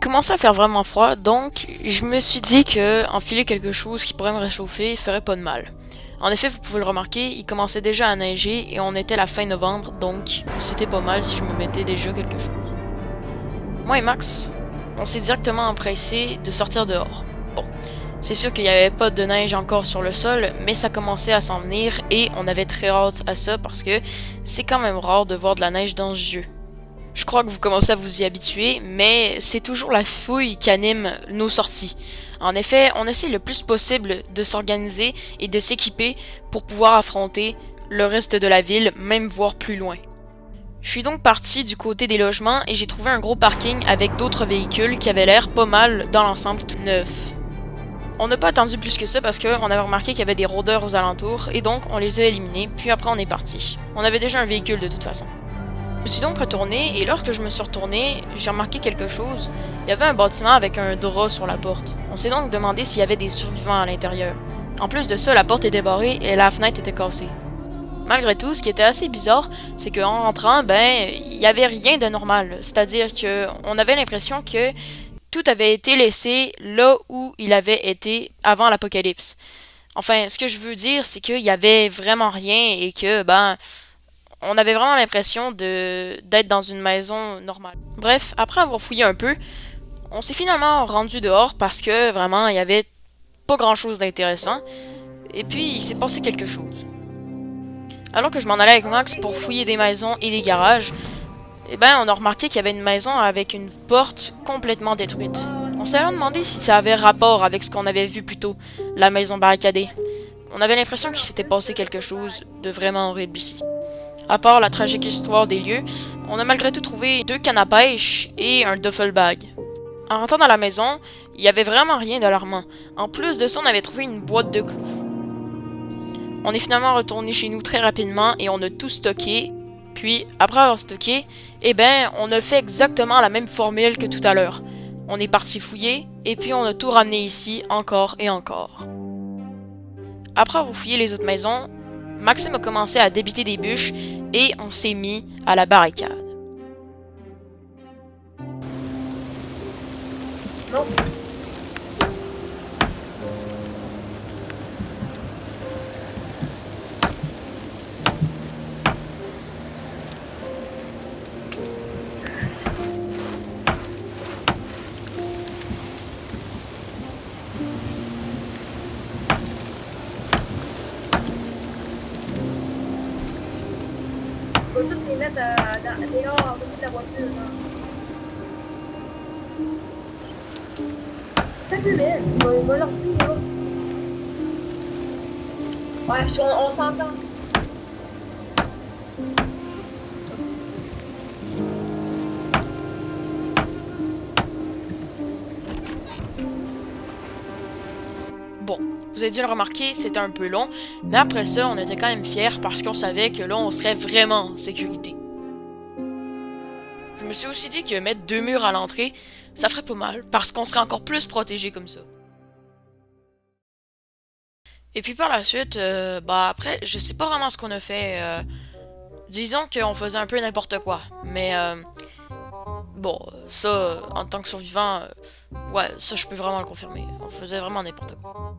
commençait à faire vraiment froid, donc je me suis dit que enfiler quelque chose qui pourrait me réchauffer ferait pas de mal. En effet, vous pouvez le remarquer, il commençait déjà à neiger et on était la fin novembre, donc c'était pas mal si je me mettais déjà quelque chose. Moi et Max, on s'est directement empressé de sortir dehors. Bon, c'est sûr qu'il n'y avait pas de neige encore sur le sol, mais ça commençait à s'en venir et on avait très hâte à ça parce que c'est quand même rare de voir de la neige dans ce jeu. Je crois que vous commencez à vous y habituer, mais c'est toujours la fouille qui anime nos sorties. En effet, on essaie le plus possible de s'organiser et de s'équiper pour pouvoir affronter le reste de la ville, même voir plus loin. Je suis donc parti du côté des logements et j'ai trouvé un gros parking avec d'autres véhicules qui avaient l'air pas mal dans l'ensemble tout neuf. On n'a pas attendu plus que ça parce qu'on avait remarqué qu'il y avait des rôdeurs aux alentours et donc on les a éliminés, puis après on est parti. On avait déjà un véhicule de toute façon. Je me suis donc retourné et lorsque je me suis retourné, j'ai remarqué quelque chose. Il y avait un bâtiment avec un drap sur la porte. On s'est donc demandé s'il y avait des survivants à l'intérieur. En plus de ça, la porte était barrée et la fenêtre était cassée. Malgré tout, ce qui était assez bizarre, c'est qu'en rentrant, il n'y avait rien de normal. C'est-à-dire que on avait l'impression que tout avait été laissé là où il avait été avant l'apocalypse. Enfin, ce que je veux dire, c'est qu'il y avait vraiment rien et que, on avait vraiment l'impression d'être dans une maison normale. Bref, après avoir fouillé un peu, on s'est finalement rendu dehors parce que vraiment, il y avait pas grand chose d'intéressant. Et puis, il s'est passé quelque chose. Alors que je m'en allais avec Max pour fouiller des maisons et des garages, on a remarqué qu'il y avait une maison avec une porte complètement détruite. On s'est alors demandé si ça avait rapport avec ce qu'on avait vu plus tôt, la maison barricadée. On avait l'impression qu'il s'était passé quelque chose de vraiment horrible ici. À part la tragique histoire des lieux, on a malgré tout trouvé 2 cannes à pêche et un duffel bag. En rentrant dans la maison, il n'y avait vraiment rien d'alarmant. En plus de ça, on avait trouvé une boîte de clous. On est finalement retourné chez nous très rapidement et on a tout stocké. Puis, après avoir stocké, on a fait exactement la même formule que tout à l'heure. On est parti fouiller et puis on a tout ramené ici encore et encore. Après avoir fouillé les autres maisons, Maxime a commencé à débiter des bûches et on s'est mis à la barricade. Non. On va tous les mettre dehors à côté de la voiture. Là. Ça peut mettre, on va leur dire. Là. Ouais, on s'entend. Bon, vous avez dû le remarquer, c'était un peu long, mais après ça, on était quand même fiers parce qu'on savait que là, on serait vraiment en sécurité. Je me suis aussi dit que mettre 2 murs à l'entrée, ça ferait pas mal, parce qu'on serait encore plus protégé comme ça. Et puis par la suite, après, je sais pas vraiment ce qu'on a fait. Disons qu'on faisait un peu n'importe quoi, mais ça, en tant que survivant, ouais, ça je peux vraiment le confirmer. On faisait vraiment n'importe quoi.